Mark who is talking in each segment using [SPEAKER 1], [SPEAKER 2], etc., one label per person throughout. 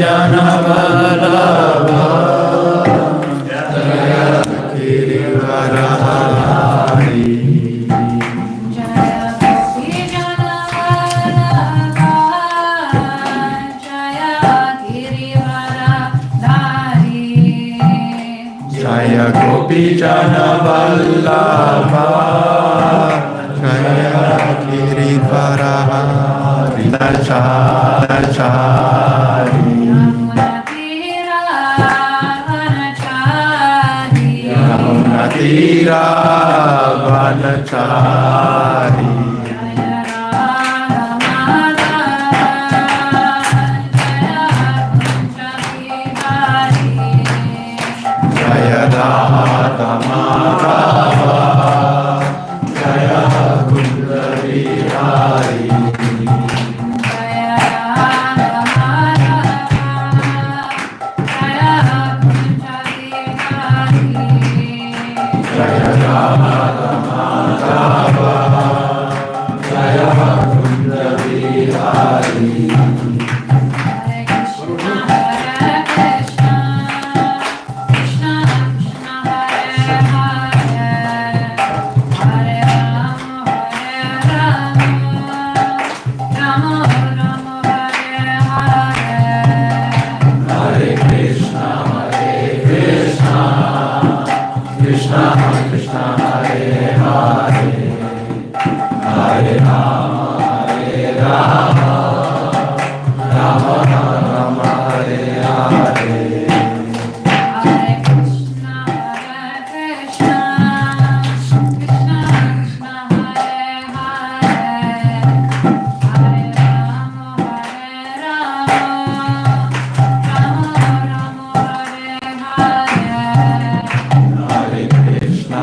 [SPEAKER 1] Jana Vallabha Jaya Girivarahari Jaya Gopi Jana Vallabha Jaya Girivarahari Nachari Yamuna Tira Vanachari Jaya Radha Madhava Jaya Kunda Vihari Jaya Radha Madhava Jaya Kunda Vihari Krishna Krishna Hare Hare Hare Rama Hare Rama Rama Rama Hare Hare Hare Krishna Krishna Krishna Hare Hare Hare Rama Hare Rama Rama Rama Hare Hare Krishna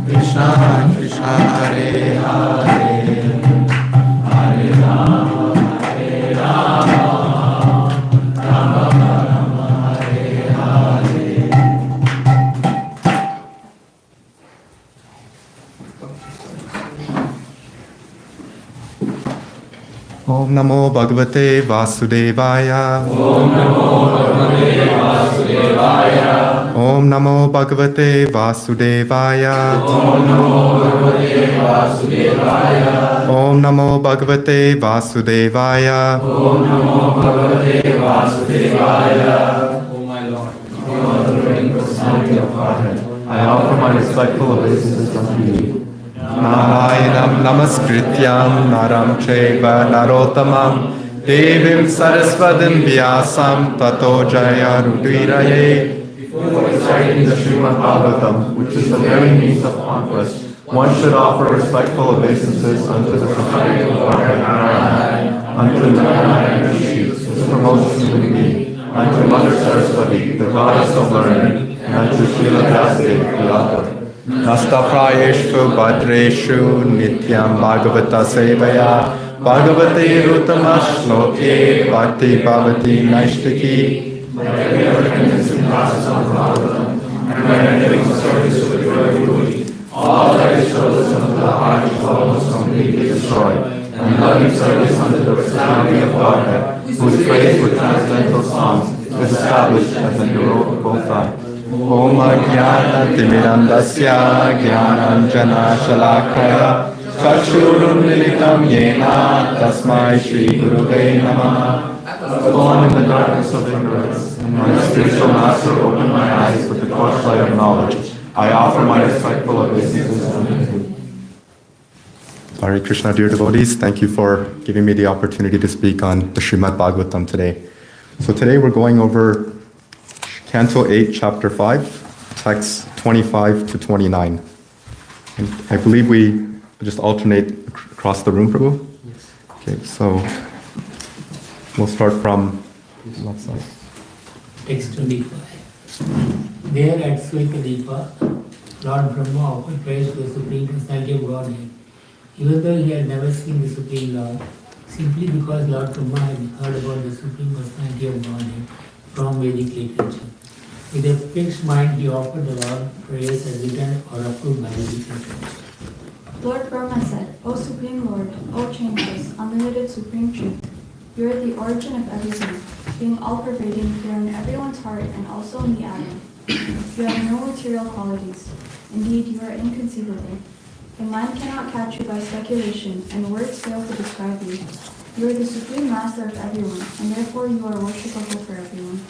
[SPEAKER 1] Krishna Krishna Hare Hare Hare Rama Rama Rama Hare Hare Om Namo Bhagavate Vasudevaya Om Namo Bhagavate Vasudevaya Om Namo Bhagavate Vasudevaya Om Namo Bhagavate Vasudevaya Om Namo Bhagavate Vasudevaya Om Namo Bhagavate Vasudevaya O my Lord, in honor and personality of Godhead, I offer my respectful obeisances unto you. Narayanam Namaskrityam Naram Chaiva Narottamam Devim Saraswatim Vyasam Tato Jaya Rudiraye. Before reciting the Srimad Bhagavatam, which is the very means of conquest, one should offer respectful obeisances unto the Supreme Lord Narayana, unto Narayana Rishi, who promotes humanity, unto Mother Saraswati, the goddess of learning, and unto Srila Vyasadeva, the author. Nasta Prayeshvu Bhadreshu Nityam Bhagavata Sevaya Bhagavate Rutamashloke Bhakti Bhavati Naishtaki. My regular attendance in classes on Bhagavatam and my living service with your devotee, all that is chosen of the heart is almost completely destroyed, and loving service unto the personality of Godhead, whose praise with transcendental songs is established as an irrevocable fact. Om Jnana Timirandasya Jnananjana Shalakaya Chakshurun Militam Yena Tasmai Shri Guruve Namaha. Born in the darkness of ignorance, and my spiritual master opened my eyes with the torchlight of knowledge. I offer my respectful obeisances unto him. Hare Krishna, dear devotees, thank you for giving me the opportunity to speak on the Srimad Bhagavatam today. So today we're going over Canto 8, Chapter 5, texts 25 to 29. And I believe we just alternate across the room, Prabhu?
[SPEAKER 2] Yes.
[SPEAKER 1] Okay, so we'll start from left side.
[SPEAKER 2] Text 25. There at Swekadipa, Lord Brahma offered praise to the Supreme Personality of Godhead, even though he had never seen the Supreme Lord, simply because Lord Brahma had heard about the Supreme Personality of Godhead from Vedic literature. With a fixed mind, he offered the Lord prayers as written or approved by the literature.
[SPEAKER 3] Lord Brahma said, O Supreme Lord, O Changeless, unlimited Supreme Truth, You are the origin of everything, being all-pervading, here in everyone's heart and also in the atom. You have no material qualities. Indeed, you are inconceivable. The mind cannot catch you by speculation, and words fail to describe you. You are the supreme master of everyone, and therefore you are worshipable for everyone.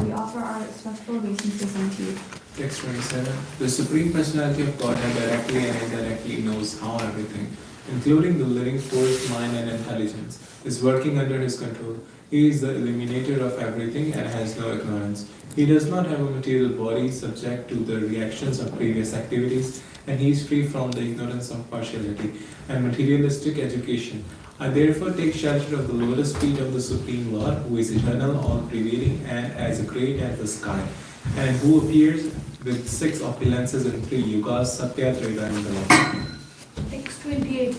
[SPEAKER 3] We offer our respectful obeisances unto you.
[SPEAKER 4] Text 27. The Supreme Personality of Godhead directly and indirectly knows how everything, including the living force, mind, and intelligence, is working under his control. He is the eliminator of everything and has no ignorance. He does not have a material body subject to the reactions of previous activities, and he is free from the ignorance of partiality and materialistic education. I therefore take shelter of the lotus feet of the Supreme Lord, who is eternal, all-prevailing, and as great as the sky, and who appears with 6 opulences in 3 yugas, Satya, Treta, and Kala.
[SPEAKER 5] Text 28.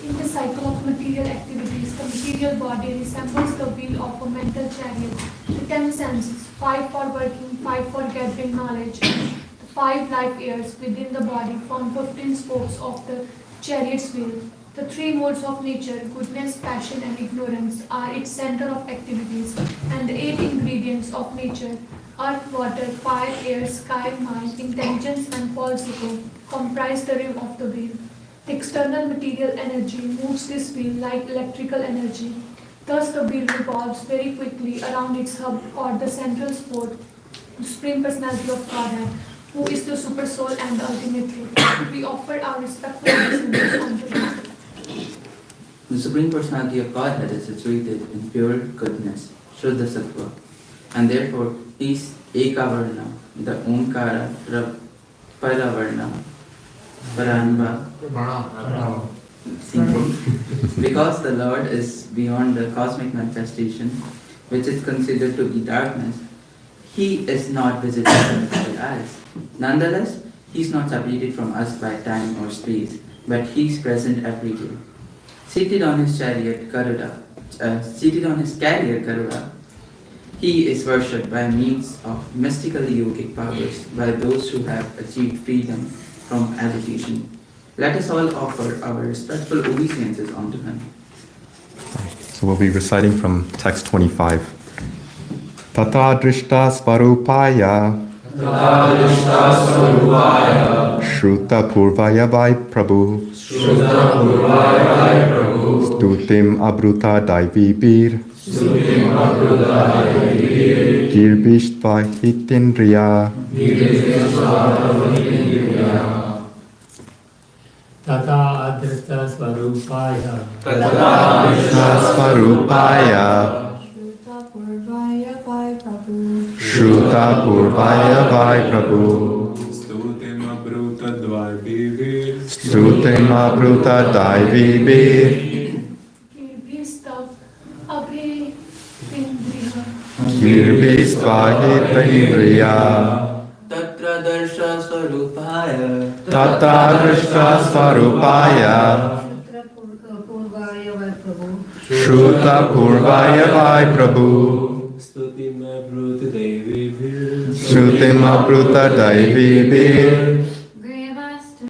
[SPEAKER 5] In the cycle of material activities, the material body resembles the wheel of a mental chariot. The 10 senses, 5 for working, 5 for gathering knowledge, and the 5 life airs within the body form 15 spokes of the chariot's wheel. The 3 modes of nature, goodness, passion, and ignorance, are its center of activities, and the 8 ingredients of nature, earth, water, fire, air, sky, mind, intelligence, and false ego, comprise the rim of the wheel. The external material energy moves this wheel like electrical energy. Thus the wheel revolves very quickly around its hub or the central sport, the Supreme Personality of Godhead, who is the super soul and the ultimate truth. We offer our respectful obeisances unto him.
[SPEAKER 6] The Supreme Personality of Godhead is situated in pure goodness, Shuddha Sattva, and therefore he is Ekavarna, the Omkara, Paravarna, Paranva, single. Because the Lord is beyond the cosmic manifestation, which is considered to be darkness, he is not visible by eyes. Nonetheless, he is not separated from us by time or space, but he is present everywhere. Seated on his carrier Garuda, he is worshipped by means of mystical yogic powers by those who have achieved freedom from agitation. Let us all offer our respectful obeisances unto him.
[SPEAKER 1] So we'll be reciting from text 25. Tata drishta svarupaya Shruta purvaya vai prabhu Stutim abruta daivibir Girbishtva hitindriya
[SPEAKER 2] Tata adrista svarupaya
[SPEAKER 1] Shruta purvaya vai prabhu
[SPEAKER 4] Stutim abruta dvaivibir
[SPEAKER 1] Stutim abruta daivibir
[SPEAKER 5] Kirbistav abhe indriya.
[SPEAKER 1] Girbishtva hitindriya
[SPEAKER 6] Tatra darsha swarupaya
[SPEAKER 1] Tata drishta svarupaya Shruta purvaya vai prabhu
[SPEAKER 4] Stutim abruta daivibir
[SPEAKER 1] Shrutim abruta daivibir
[SPEAKER 7] Grivastu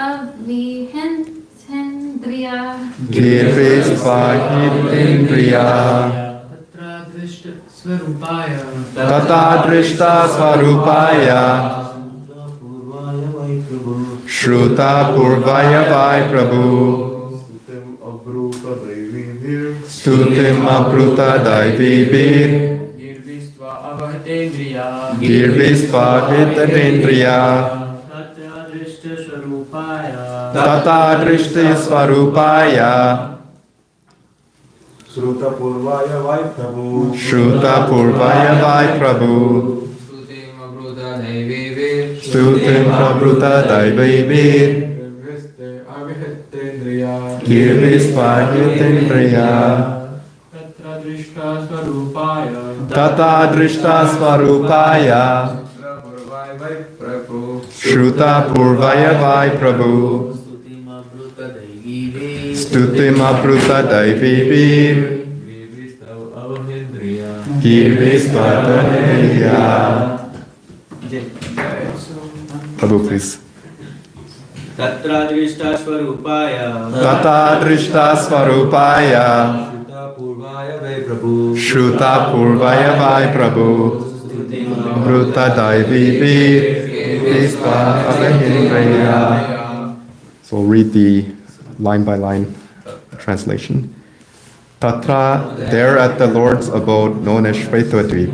[SPEAKER 7] abhihendriya
[SPEAKER 1] Girbishtva hitindriya Tata drishta svarupaya Shruta purvaya vai prabhu Stutim abruta daivibir Girbishtva hitindriya Tata drishta svarupaya
[SPEAKER 8] Shruta purvaya vai prabhu
[SPEAKER 1] Shruta purvaya vai prabhu
[SPEAKER 6] Stutim abruta daivibir
[SPEAKER 1] Stutim abruta daivibir Girbishtva hitindriya Tata drishta svarupaya Shruta purvaya vai prabhu Stutim abruta daivibir Girbishtva hitindriya Prabhu, please.
[SPEAKER 9] Tatra drishta swarupaya
[SPEAKER 1] Tata drishta svarupaya
[SPEAKER 9] Shruta purvaya Purvaya Vai Prabhu.
[SPEAKER 1] Shruta Purvaya Vai Prabhu. Bruta Daivi Visva Avahindraya. So we'll read the line by line translation. Tatra, there at the Lord's abode known as Shvetadvip,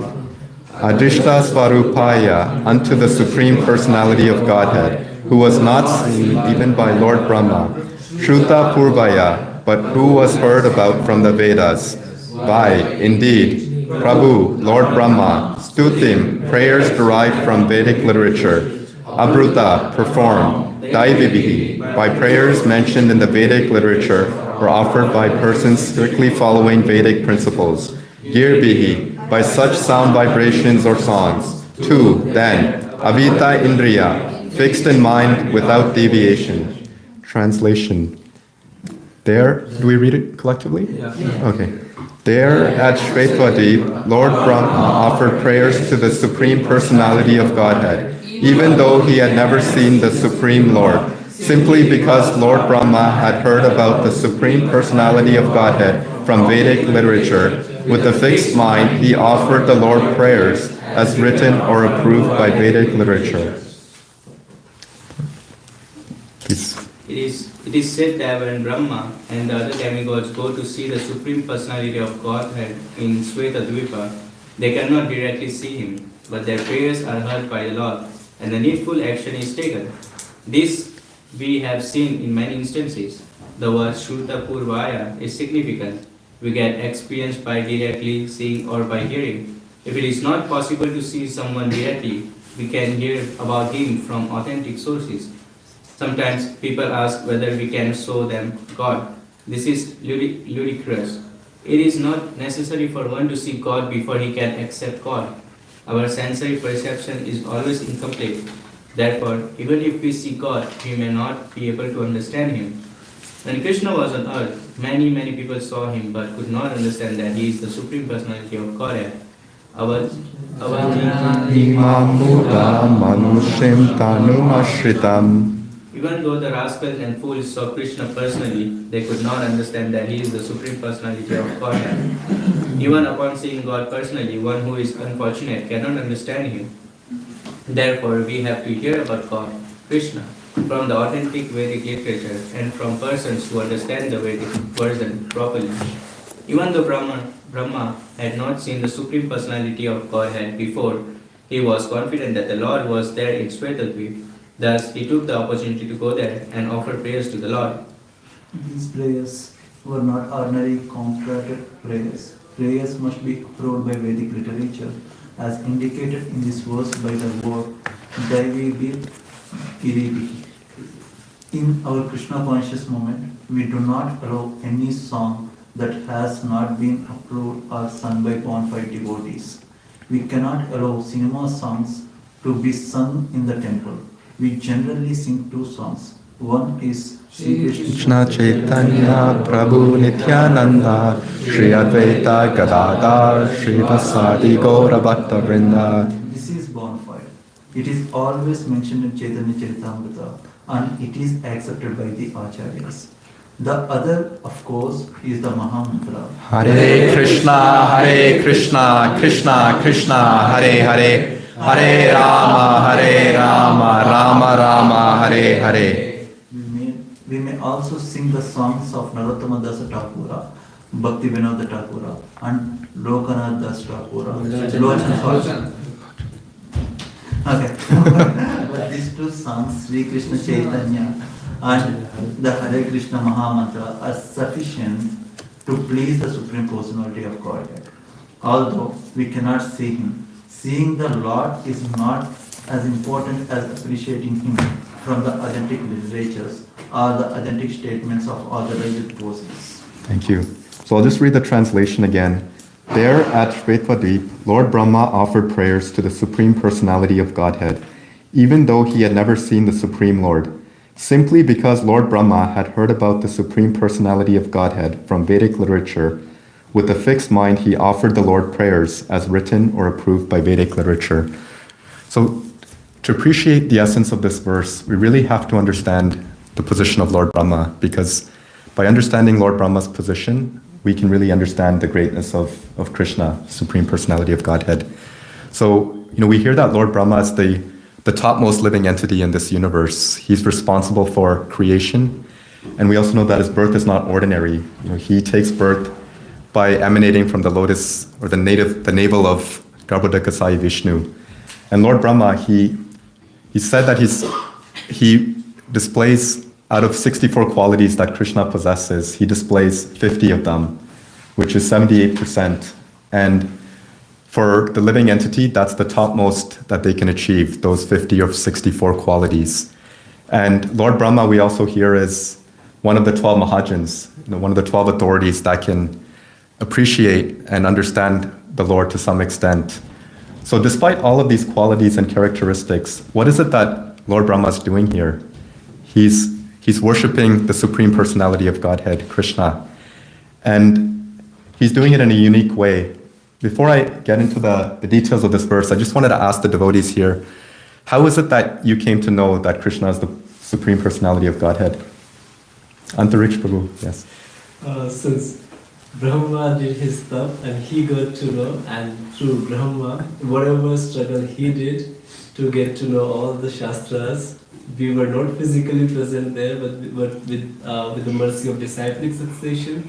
[SPEAKER 1] Adrishta Svarupaya, unto the Supreme Personality of Godhead, who was not seen even by Lord Brahma, Shruta Purvaya, but who was heard about from the Vedas. Vai, indeed, Prabhu, Lord Brahma, Stutim, prayers derived from Vedic literature, Abruta, performed, Daivibihi, by prayers mentioned in the Vedic literature or offered by persons strictly following Vedic principles, Girbihi, by such sound vibrations or songs. 2. Then, Avita Indriya, fixed in mind without deviation. Translation. There, do we read it collectively?
[SPEAKER 9] Yeah.
[SPEAKER 1] Okay. There at Shvetadvip, Lord Brahma offered prayers to the Supreme Personality of Godhead, even though he had never seen the Supreme Lord, simply because Lord Brahma had heard about the Supreme Personality of Godhead from Vedic literature. With a fixed mind, he offered the Lord prayers as written or approved by Vedic literature. Please.
[SPEAKER 9] It is said that when Brahma and the other demigods go to see the Supreme Personality of Godhead in Shvetadvipa, they cannot directly see him, but their prayers are heard by the Lord, and the needful action is taken. This we have seen in many instances. The word Shruta Purvaya is significant. We get experience by directly seeing or by hearing. If it is not possible to see someone directly, we can hear about him from authentic sources. Sometimes people ask whether we can show them God. This is ludicrous. It is not necessary for one to see God before he can accept God. Our sensory perception is always incomplete. Therefore, even if we see God, we may not be able to understand him. When Krishna was on earth, many people saw him but could not understand that he is the Supreme Personality of Godhead.
[SPEAKER 1] Imam Buddha Manushim Tanum Ashritam.
[SPEAKER 9] Even though the rascals and fools saw Krishna personally, they could not understand that he is the Supreme Personality of Godhead. Even upon seeing God personally, one who is unfortunate cannot understand him. Therefore, we have to hear about God, Krishna, from the authentic Vedic literature and from persons who understand the Vedic version properly. Even though Brahma had not seen the Supreme Personality of Godhead before, he was confident that the Lord was there in Shvetadvip. Thus, he took the opportunity to go there and offer prayers to the Lord.
[SPEAKER 10] These prayers were not ordinary concocted prayers. Prayers must be approved by Vedic literature, as indicated in this verse by the word Daivi Kiribi. In our Krishna conscious moment, we do not allow any song that has not been approved or sung by bona fide devotees. We cannot allow cinema songs to be sung in the temple. We generally sing two songs. One is Sri
[SPEAKER 1] Krishna Chaitanya Prabhu Nityananda Shri Advaita Gadadhar Shri Vasadi Gaura Bhakta Vrinda.
[SPEAKER 10] This is bona fide. It is always mentioned in Chaitanya Charitamrita and it is accepted by the Acharyas. The other, of course, is the Mahamantra.
[SPEAKER 1] Hare Krishna, Krishna Krishna, Hare Hare, Hare Rama, Rama Rama, Hare Hare.
[SPEAKER 10] We may also sing the songs of Narottama Dasa Thakura, Bhakti Vinod Thakura, and Lokanath Das Thakura. Lochan. Okay. But these two songs, Sri Krishna Chaitanya and the Hare Krishna Mahamantra, are sufficient to please the Supreme Personality of Godhead. Although we cannot see him, seeing the Lord is not as important as appreciating him from the authentic literatures or the authentic statements of authorized persons.
[SPEAKER 1] Thank you. So I'll just read the translation again. There at Shvetadvip, Lord Brahma offered prayers to the Supreme Personality of Godhead, even though he had never seen the Supreme Lord. Simply because Lord Brahma had heard about the Supreme Personality of Godhead from Vedic literature, with a fixed mind he offered the Lord prayers as written or approved by Vedic literature. So to appreciate the essence of this verse, we really have to understand the position of Lord Brahma, because by understanding Lord Brahma's position, we can really understand the greatness of Krishna, Supreme Personality of Godhead. So, we hear that Lord Brahma is the topmost living entity in this universe. He's responsible for creation. And we also know that his birth is not ordinary. He takes birth by emanating from the lotus or the navel of Garbhodakasai Vishnu. And Lord Brahma, he said that he displays, out of 64 qualities that Krishna possesses, he displays 50 of them, which is 78%. And for the living entity, that's the topmost that they can achieve, those 50 or 64 qualities. And Lord Brahma, we also hear, is one of the 12 Mahajans, one of the 12 authorities that can appreciate and understand the Lord to some extent. So despite all of these qualities and characteristics, what is it that Lord Brahma is doing here? He's worshiping the Supreme Personality of Godhead, Krishna. And he's doing it in a unique way. Before I get into the details of this verse, I just wanted to ask the devotees here, how is it that you came to know that Krishna is the Supreme Personality of Godhead? Antariksh Prabhu, yes.
[SPEAKER 11] Since Brahma did his stuff and he got to know, and through Brahma, whatever struggle he did to get to know all the Shastras, we were not physically present there, but with the mercy of disciplic succession,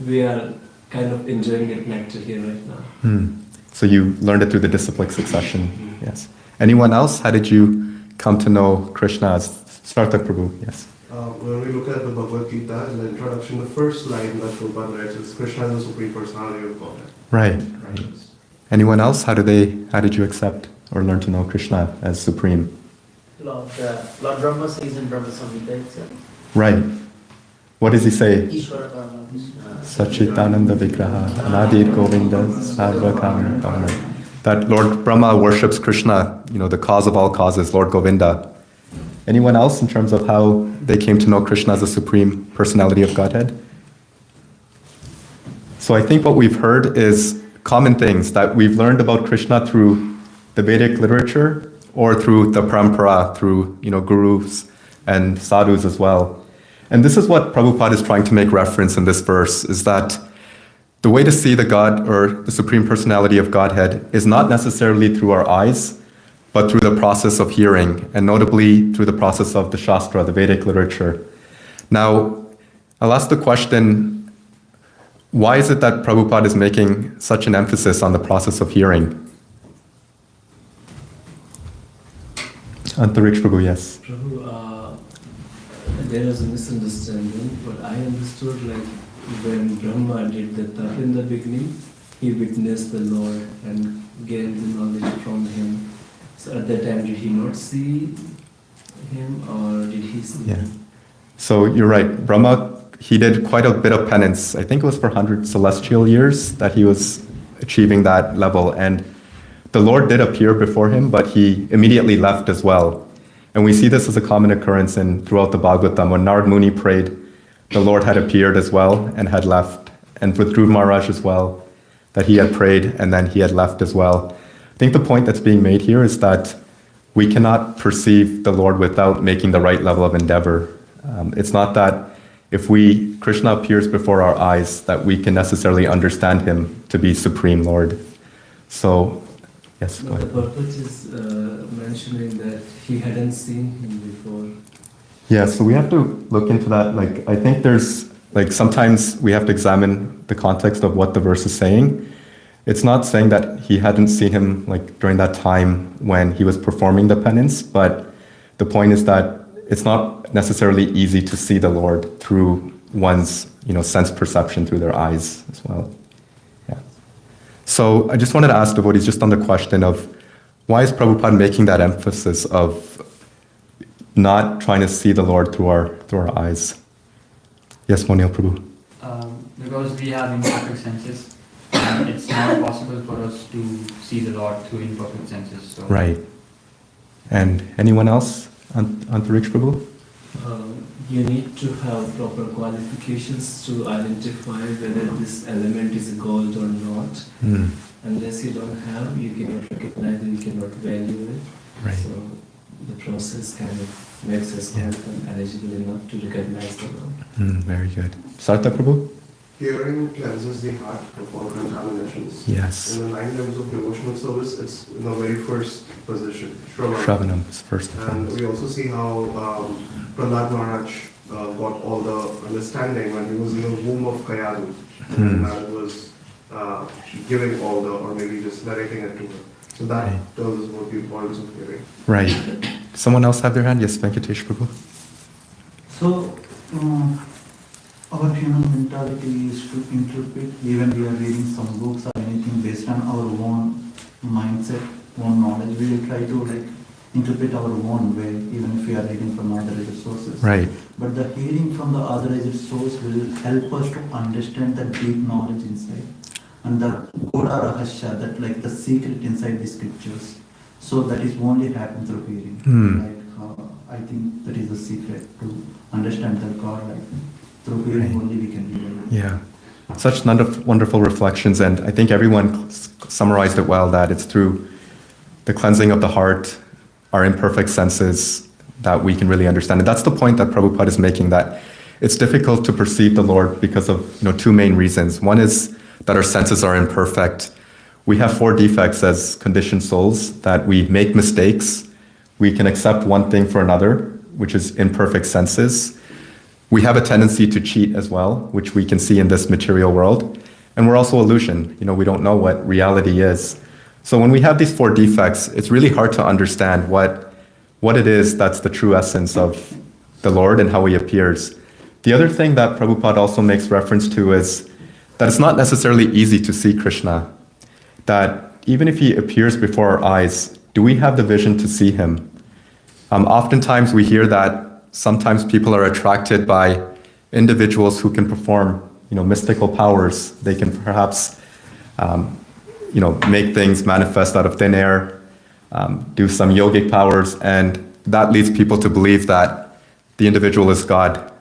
[SPEAKER 11] we are kind of enjoying it nectar here right now.
[SPEAKER 1] So you learned it through the disciplic succession, yes. Anyone else? How did you come to know Krishna as Sarthak Prabhu? Yes.
[SPEAKER 8] When we look at the Bhagavad Gita, in the introduction, the first line that Prabhupada writes is Krishna is the Supreme Personality of Godhead.
[SPEAKER 1] Right. Anyone else? How did you accept or learn to know Krishna as Supreme?
[SPEAKER 12] Lord Brahma says in Brahma Samhita itself.
[SPEAKER 1] Right. What does he say?
[SPEAKER 12] Ishvara Karma Vishnu.
[SPEAKER 1] Sachitananda Vigraha, Anadir Govinda, Sarva Karma. That Lord Brahma worships Krishna, the cause of all causes, Lord Govinda. Anyone else in terms of how they came to know Krishna as the Supreme Personality of Godhead? So I think what we've heard is common things that we've learned about Krishna through the Vedic literature or through the parampara, through gurus and sadhus as well. And this is what Prabhupada is trying to make reference in this verse, is that the way to see the God or the Supreme Personality of Godhead is not necessarily through our eyes, but through the process of hearing, and notably through the process of the Shastra, the Vedic literature. Now, I'll ask the question, why is it that Prabhupada is making such an emphasis on the process of hearing? Antariksh Prabhu, yes.
[SPEAKER 11] Prabhu, there was a misunderstanding, but I understood when Brahma did the tap in the beginning, he witnessed the Lord and gained the knowledge from him. So at that time, did he not see him or did he see him?
[SPEAKER 1] So you're right. Brahma, he did quite a bit of penance. I think it was for 100 celestial years that he was achieving that level. And the Lord did appear before him, but he immediately left as well. And we see this as a common occurrence throughout the Bhagavatam. When Narad Muni prayed, the Lord had appeared as well and had left. And with Dhruv Maharaj as well, that he had prayed and then he had left as well. I think the point that's being made here is that we cannot perceive the Lord without making the right level of endeavor. It's not that if Krishna appears before our eyes, that we can necessarily understand him to be Supreme Lord. So, yes, go ahead.
[SPEAKER 11] The purpose is mentioning that he hadn't seen him before.
[SPEAKER 1] Yeah, so we have to look into that. I think there's, sometimes we have to examine the context of what the verse is saying. It's not saying that he hadn't seen him during that time when he was performing the penance, but the point is that it's not necessarily easy to see the Lord through one's sense perception through their eyes as well. Yeah. So I just wanted to ask devotees just on the question of why is Prabhupada making that emphasis of not trying to see the Lord through our eyes? Yes, Monil Prabhu.
[SPEAKER 13] Because we have imperfect senses, and it's not possible for us to see the Lord through imperfect senses. So.
[SPEAKER 1] Right. And anyone else? Antariksh Prabhu?
[SPEAKER 11] You need to have proper qualifications to identify whether this element is gold or not. Unless you don't have, you cannot recognize it, you cannot value it.
[SPEAKER 1] Right.
[SPEAKER 11] So the process kind of makes us eligible enough to recognize the Lord.
[SPEAKER 1] Very good. Sarthak Prabhu?
[SPEAKER 8] hearing cleanses the heart of all contaminations.
[SPEAKER 1] Yes.
[SPEAKER 8] In the 9 levels of devotional service, it's in the very first position, Shravanam.
[SPEAKER 1] Shravanam is first.
[SPEAKER 8] And we also see how Prahlad Maharaj got all the understanding when he was in the womb of Kayalu. And Narad was giving all the, or maybe just narrating it to her. So that tells us about the importance of hearing.
[SPEAKER 1] Right. Someone else have their hand? Yes, Venkatesh Prabhu.
[SPEAKER 10] So, our human mentality is to interpret, even we are reading some books or anything based on our own mindset, own knowledge. We will try to interpret our own way, even if we are reading from authorized sources.
[SPEAKER 1] Right.
[SPEAKER 10] But the hearing from the authorized source will help us to understand the deep knowledge inside. And the Goda Rahasya, that like the secret inside the scriptures. So that is only happen through hearing. I think that is the secret to understand the God. Through hearing only we can hear.
[SPEAKER 1] Yeah. Such wonderful reflections, and I think everyone summarized it well, that it's through the cleansing of the heart, our imperfect senses, that we can really understand. And that's the point that Prabhupada is making, that it's difficult to perceive the Lord because of 2 main reasons. One is that our senses are imperfect. We have 4 defects as conditioned souls, that we make mistakes. We can accept one thing for another, which is imperfect senses. We have a tendency to cheat as well, which we can see in this material world. And we're also illusion. We don't know what reality is. So when we have these 4 defects, it's really hard to understand what it is that's the true essence of the Lord and how he appears. The other thing that Prabhupada also makes reference to is that it's not necessarily easy to see Krishna. That even if he appears before our eyes, do we have the vision to see him? Oftentimes we hear that sometimes people are attracted by individuals who can perform, mystical powers. They can perhaps, make things manifest out of thin air, do some yogic powers, and that leads people to believe that the individual is God.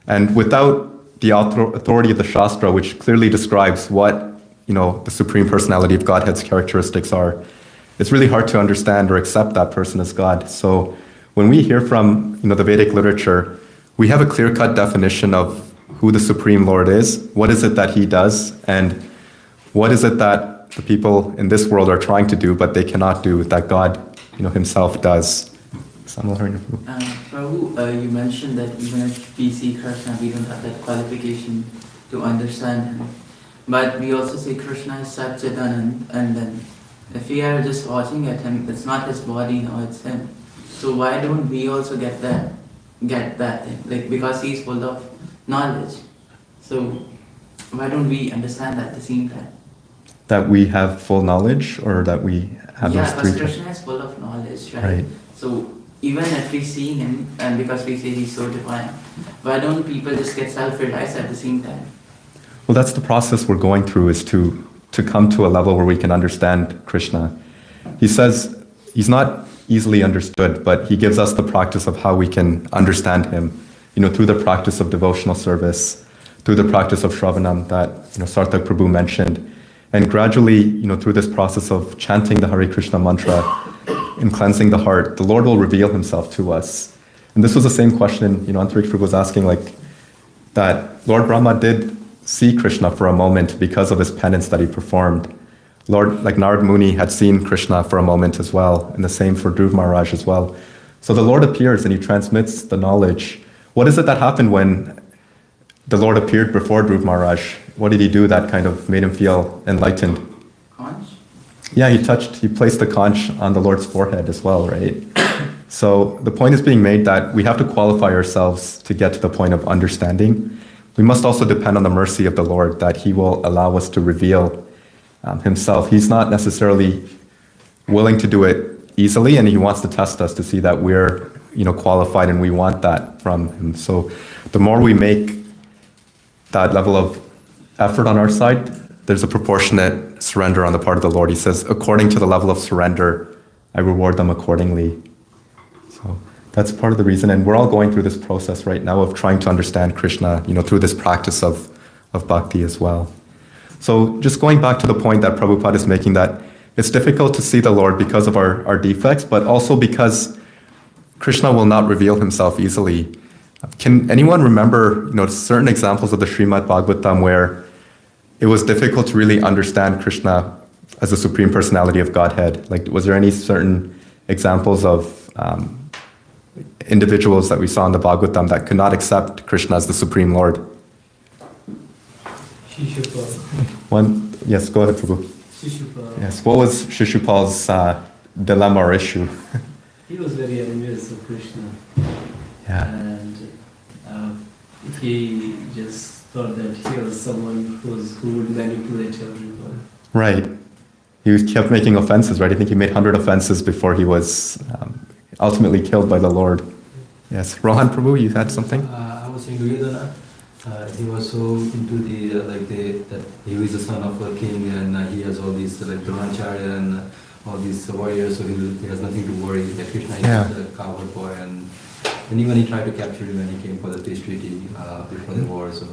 [SPEAKER 1] And without the authority of the Shastra, which clearly describes what, the Supreme Personality of Godhead's characteristics are, it's really hard to understand or accept that person as God. So when we hear from, the Vedic literature, we have a clear-cut definition of who the Supreme Lord is, what is it that he does, and what is it that the people in this world are trying to do, but they cannot do, that God, himself does.
[SPEAKER 6] Prabhu, you mentioned that even if we see Krishna, we don't have that qualification to understand him. But we also say Krishna is Satchidanand, and then if we are just watching at him, it's not his body now, it's him. So why don't we also get that thing? Because he's full of knowledge. So why don't we understand that at the same time?
[SPEAKER 1] That we have full knowledge, or that we have those 3
[SPEAKER 6] because Krishna is full of knowledge, right? So even if we see him, and because we say he's so divine, why don't people just get self-realized at the same time?
[SPEAKER 1] Well, that's the process we're going through, is to come to a level where we can understand Krishna. He says he's not easily understood, but he gives us the practice of how we can understand him, through the practice of devotional service, through the practice of Shravanam that, Sarthak Prabhu mentioned. And gradually, through this process of chanting the Hare Krishna mantra and cleansing the heart, the Lord will reveal himself to us. And this was the same question, Antariksh Prabhu was asking, that Lord Brahma did see Krishna for a moment because of his penance that he performed. Narad Muni had seen Krishna for a moment as well, and the same for Dhruv Maharaj as well. So the Lord appears and he transmits the knowledge. What is it that happened when the Lord appeared before Dhruv Maharaj? What did he do that kind of made him feel enlightened?
[SPEAKER 6] Conch?
[SPEAKER 1] Yeah, he placed the conch on the Lord's forehead as well, right? So the point is being made that we have to qualify ourselves to get to the point of understanding. We must also depend on the mercy of the Lord, that he will allow us to reveal himself. He's not necessarily willing to do it easily, and he wants to test us to see that we're qualified, and we want that from him. So the more we make that level of effort on our side, there's a proportionate surrender on the part of the Lord. He says, according to the level of surrender, I reward them accordingly. So that's part of the reason, and we're all going through this process right now of trying to understand Krishna, through this practice of bhakti as well. So just going back to the point that Prabhupada is making, that it's difficult to see the Lord because of our defects, but also because Krishna will not reveal himself easily. Can anyone remember, certain examples of the Srimad Bhagavatam where it was difficult to really understand Krishna as the Supreme Personality of Godhead? Like, was there any certain examples of individuals that we saw in the Bhagavatam that could not accept Krishna as the Supreme Lord?
[SPEAKER 11] Shishupal.
[SPEAKER 1] One, yes, go ahead, Prabhu.
[SPEAKER 11] Shishupal.
[SPEAKER 1] Yes, what was Shishupal's dilemma or issue?
[SPEAKER 11] He was very envious of Krishna.
[SPEAKER 1] Yeah.
[SPEAKER 11] And he just thought that he was someone who would manipulate everyone.
[SPEAKER 1] Right. He kept making offenses, right? I think he made 100 offenses before he was ultimately killed by the Lord. Yes. Rohan Prabhu, you had something?
[SPEAKER 14] I was saying Duryodhana, he was so into that he was the son of a king and he has all these like Dronacharya and all these warriors, so he has nothing to worry. That Krishna is just a coward boy, and even he tried to capture him when he came for the peace treaty before the war. So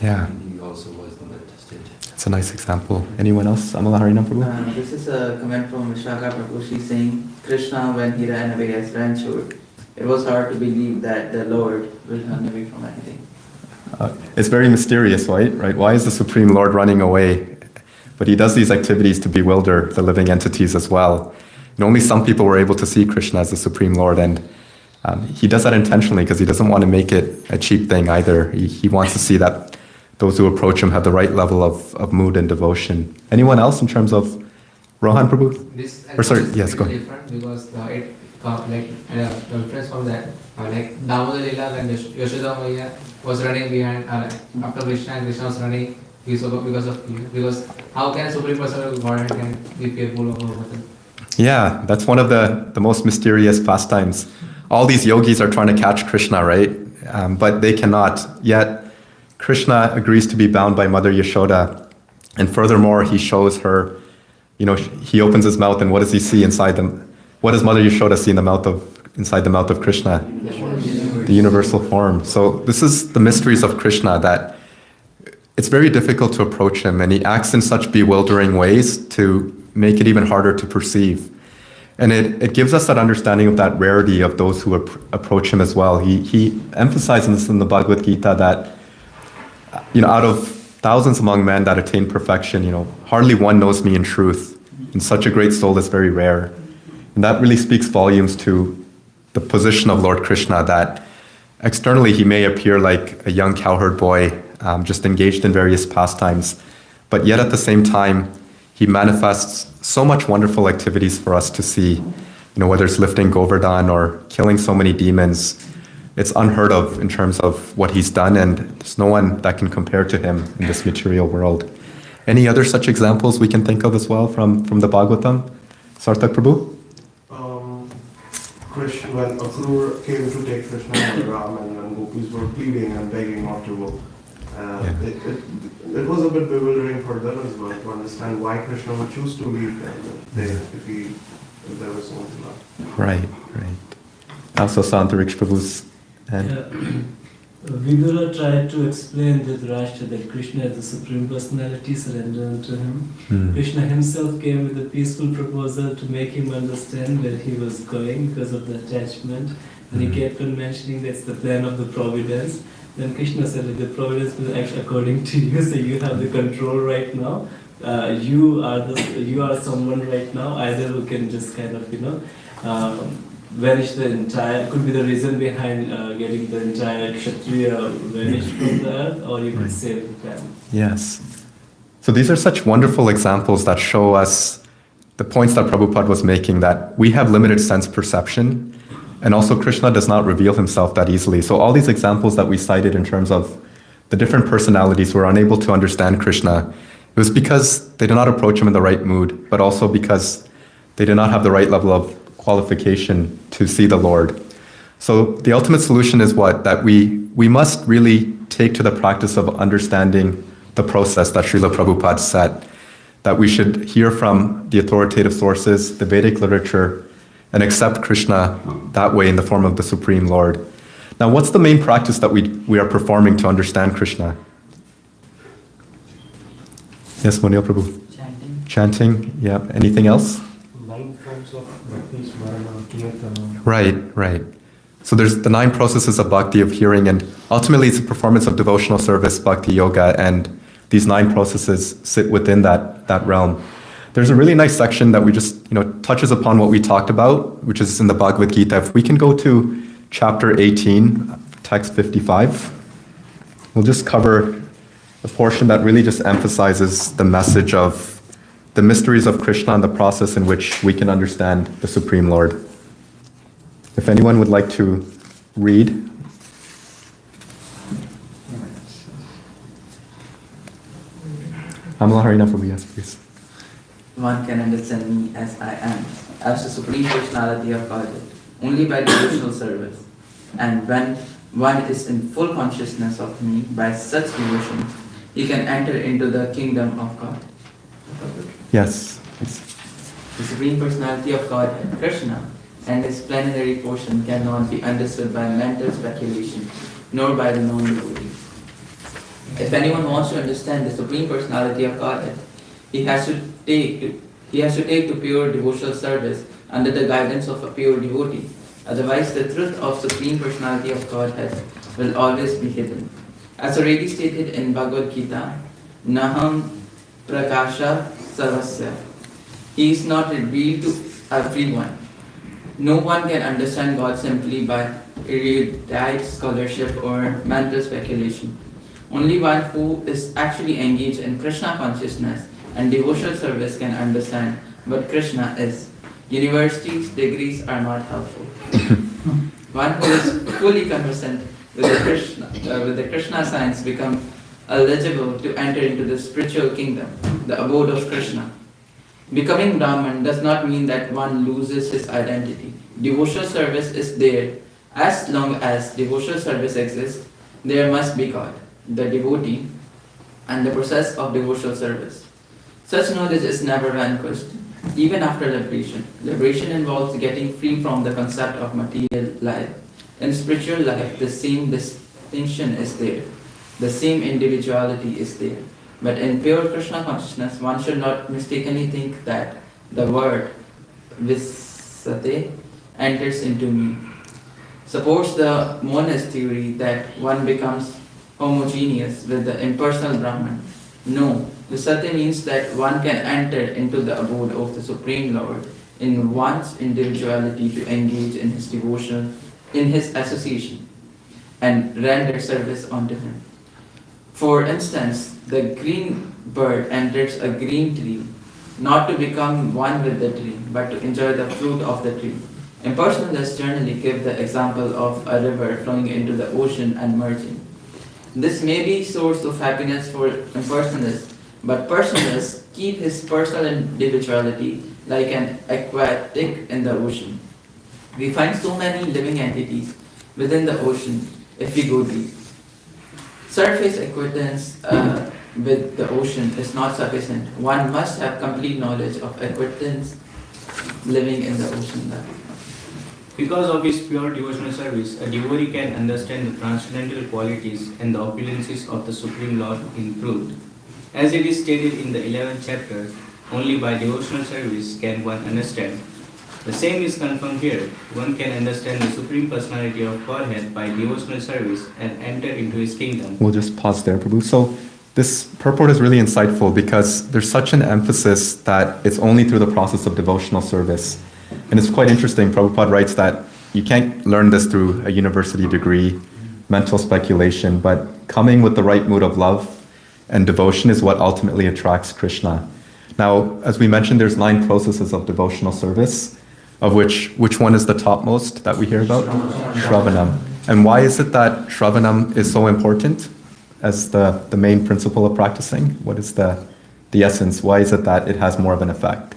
[SPEAKER 1] yeah,
[SPEAKER 14] he also was in that state.
[SPEAKER 1] That's a nice example. Anyone else? Amala Harina Prabhu?
[SPEAKER 6] This is a comment from Vishaka Prabhu. She's saying, Krishna, when he ran away as Ranchod, it was hard to believe that the Lord will run away from anything.
[SPEAKER 1] It's very mysterious, right? Why is the Supreme Lord running away? But he does these activities to bewilder the living entities as well. And only some people were able to see Krishna as the Supreme Lord, and he does that intentionally because he doesn't want to make it a cheap thing either. He wants to see that those who approach him have the right level of mood and devotion. Anyone else in terms of Rohan Prabhu? Or sorry, yes, go ahead.
[SPEAKER 15] Different because the difference from that, like Damodar Lila when Yashoda Maya was running behind, after Krishna and Krishna was running because of fear. Because how can a Supreme Person of Godhead can be fearful of a person?
[SPEAKER 1] Yeah, that's one of the most mysterious pastimes. All these yogis are trying to catch Krishna, right? But they cannot. Yet Krishna agrees to be bound by Mother Yashoda. And furthermore, he shows her, he opens his mouth, and what does he see inside them? What does Mother Yashoda see inside the mouth of Krishna? The universal form. So this is the mysteries of Krishna, that it's very difficult to approach him, and he acts in such bewildering ways to make it even harder to perceive. And it gives us that understanding of that rarity of those who approach him as well. He emphasizes this in the Bhagavad Gita that, out of thousands among men that attain perfection, hardly one knows me in truth. And such a great soul is very rare. And that really speaks volumes to the position of Lord Krishna, that externally he may appear like a young cowherd boy, just engaged in various pastimes, but yet at the same time, he manifests so much wonderful activities for us to see, whether it's lifting Govardhan or killing so many demons. It's unheard of in terms of what he's done, and there's no one that can compare to him in this material world. Any other such examples we can think of as well from the Bhagavatam? Sarthak Prabhu?
[SPEAKER 8] Krishna, when Akrura came to take Krishna and Ram, and gopis were pleading and begging not to go, it was a bit bewildering for them as well to understand why Krishna would choose to leave them if there was so much love.
[SPEAKER 1] Right. I also saw Antariksh Prabhu's hand.
[SPEAKER 11] Vidura tried to explain to Dhritarashtra that Krishna is the Supreme Personality, surrender unto him. Krishna himself came with a peaceful proposal to make him understand where he was going because of the attachment. And he kept on mentioning that's the plan of the providence. Then Krishna said that the providence will act according to you, so you have the control right now. You are someone right now, either who can just kind of, vanish the entire, could be the reason behind getting the entire Kshatriya vanished from the earth, or you could save the planet.
[SPEAKER 1] Yes. So these are such wonderful examples that show us the points that Prabhupada was making, that we have limited sense perception, and also Krishna does not reveal himself that easily. So all these examples that we cited in terms of the different personalities who are unable to understand Krishna, it was because they did not approach him in the right mood, but also because they did not have the right level of qualification to see the Lord. So the ultimate solution is what? That we must really take to the practice of understanding the process that Srila Prabhupada set, that we should hear from the authoritative sources, the Vedic literature, and accept Krishna that way in the form of the Supreme Lord. Now, what's the main practice that we are performing to understand Krishna? Yes, Munil Prabhu. Chanting, yeah. Anything else?
[SPEAKER 11] Nine forms of bhakti, smarana, kirtana.
[SPEAKER 1] Right. So there's the 9 processes of bhakti, of hearing, and ultimately it's a performance of devotional service, bhakti yoga, and these 9 processes sit within that realm. There's a really nice section that we just, touches upon what we talked about, which is in the Bhagavad Gita. If we can go to chapter 18, text 55, we'll just cover a portion that really just emphasizes the message of the mysteries of Krishna and the process in which we can understand the Supreme Lord. If anyone would like to read. Amala Harina Prabhu, yes, please.
[SPEAKER 6] One can understand me as I am, as the Supreme Personality of Godhead, only by devotional service. And when one is in full consciousness of me by such devotion, he can enter into the kingdom of God.
[SPEAKER 1] Yes, please.
[SPEAKER 6] The Supreme Personality of Godhead, Krishna, and his plenary portion cannot be understood by mental speculation, nor by the non-devotee. If anyone wants to understand the Supreme Personality of Godhead, he has to take to pure devotional service under the guidance of a pure devotee. Otherwise, the truth of Supreme Personality of Godhead will always be hidden. As already stated in Bhagavad Gita, Naham Prakasha Sarvasya. He is not revealed to everyone. No one can understand God simply by erudite scholarship or mental speculation. Only one who is actually engaged in Krishna consciousness and devotional service can understand what Krishna is. Universities' degrees are not helpful. One who is fully conversant with the Krishna science becomes eligible to enter into the spiritual kingdom, the abode of Krishna. Becoming Brahman does not mean that one loses his identity. Devotional service is there. As long as devotional service exists, there must be God, the devotee, and the process of devotional service. Such knowledge is never vanquished, even after liberation. Liberation involves getting free from the concept of material life. In spiritual life, the same distinction is there. The same individuality is there. But in pure Krishna consciousness, one should not mistakenly think that the word Visate enters into me. Supports the monist theory that one becomes homogeneous with the impersonal Brahman. No, Visate means that one can enter into the abode of the Supreme Lord in one's individuality to engage in his devotion, in his association, and render service unto him. For instance, the green bird enters a green tree, not to become one with the tree, but to enjoy the fruit of the tree. Impersonalists generally give the example of a river flowing into the ocean and merging. This may be source of happiness for impersonalists, but personalists keep his personal individuality like an aquatic in the ocean. We find so many living entities within the ocean if we go deep. Surface acquaintance with the ocean is not sufficient. One must have complete knowledge of acquaintance living in the ocean life.
[SPEAKER 9] Because of his pure devotional service, a devotee can understand the transcendental qualities and the opulences of the Supreme Lord in truth. As it is stated in the 11th chapter, only by devotional service can one understand. The same is confirmed here. One can understand the Supreme Personality of Godhead by devotional service and enter into his kingdom.
[SPEAKER 1] We'll just pause there, Prabhu. So this purport is really insightful because there's such an emphasis that it's only through the process of devotional service. And it's quite interesting. Prabhupada writes that you can't learn this through a university degree, mental speculation, but coming with the right mood of love and devotion is what ultimately attracts Krishna. Now, as we mentioned, there's 9 processes of devotional service, of which one is the topmost that we hear about? Shravanam. And why is it that Shravanam is so important as the main principle of practicing? What is the essence? Why is it that it has more of an effect?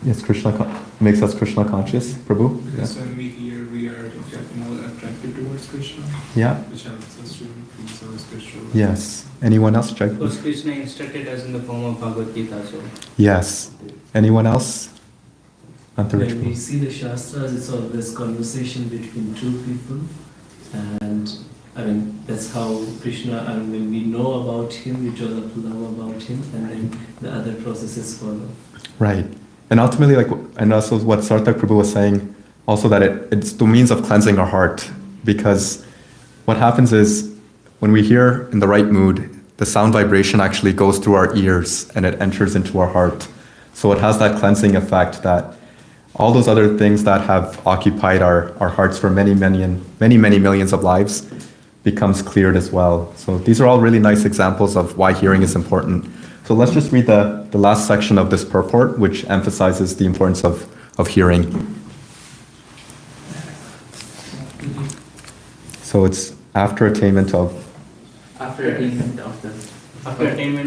[SPEAKER 1] Yes, Krishna makes us Krishna conscious, Prabhu.
[SPEAKER 4] Because when we hear, we are more attracted towards Krishna.
[SPEAKER 1] Yeah.
[SPEAKER 4] Which helps us to increase our spiritual life.
[SPEAKER 1] Yes. Anyone else? Check.
[SPEAKER 9] Because Krishna instructed us in the form of Bhagavad Gita. So.
[SPEAKER 1] Yes. Anyone else?
[SPEAKER 11] When we see the Shastras, it's always conversation between two people, and I mean that's how Krishna. I mean, when we know about him, we develop love about him, and then the other processes follow.
[SPEAKER 1] Right. And ultimately, and also what Sarthak Prabhu was saying, also that it's the means of cleansing our heart, because what happens is when we hear in the right mood, the sound vibration actually goes through our ears and it enters into our heart. So it has that cleansing effect that all those other things that have occupied our hearts for many millions of lives becomes cleared as well. So these are all really nice examples of why hearing is important. So let's just read the last section of this purport, which emphasizes the importance of hearing. So it's after attainment of
[SPEAKER 9] After attainment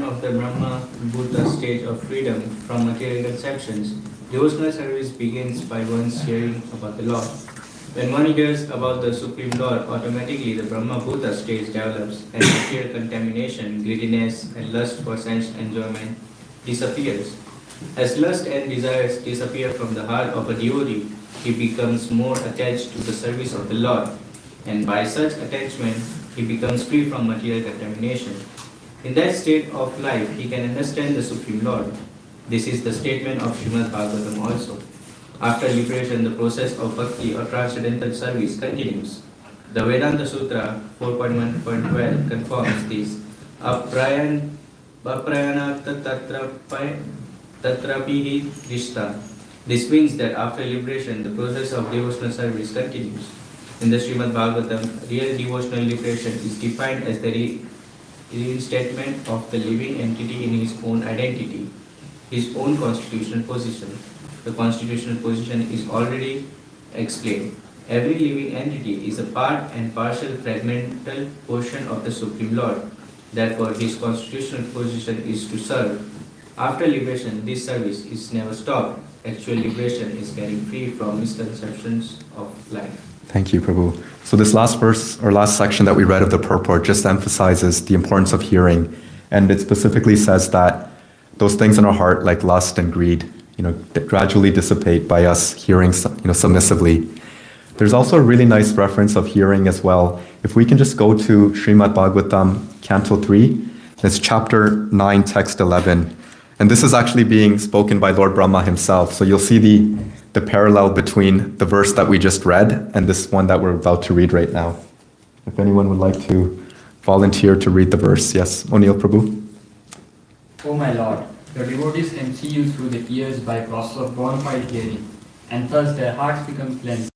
[SPEAKER 9] of the Brahma Buddha stage of freedom from material conceptions, devotional service begins by one's hearing about the Lord. When one hears about the Supreme Lord, automatically the Brahma Buddha stage develops and material contamination, greediness, and lust for sense enjoyment disappears. As lust and desires disappear from the heart of a devotee, he becomes more attached to the service of the Lord, and by such attachment, he becomes free from material contamination. In that state of life, he can understand the Supreme Lord. This is the statement of Srimad Bhagavatam also. After liberation, the process of bhakti or transcendental service continues. The Vedanta Sutra 4.1.12 confirms this. Aprayanakta tatrapihi rishta. This means that after liberation, the process of devotional service continues. In the Srimad Bhagavatam, real devotional liberation is defined as the reinstatement of the living entity in his own identity, his own constitutional position. The constitutional position is already explained. Every living entity is a part and partial fragmental portion of the Supreme Lord. Therefore, his constitutional position is to serve. After liberation, this service is never stopped. Actual liberation is getting free from misconceptions of life.
[SPEAKER 1] Thank you, Prabhu. So this last verse or last section that we read of the purport just emphasizes the importance of hearing, and it specifically says that those things in our heart, like lust and greed, gradually dissipate by us hearing, submissively. There's also a really nice reference of hearing as well. If we can just go to Srimad Bhagavatam, Canto 3, it's chapter 9, text 11. And this is actually being spoken by Lord Brahma himself. So you'll see the parallel between the verse that we just read and this one that we're about to read right now. If anyone would like to volunteer to read the verse. Yes, O'Neill Prabhu.
[SPEAKER 13] O my Lord, your devotees can see you through the ears by process of bona fide hearing, and thus their hearts become cleansed.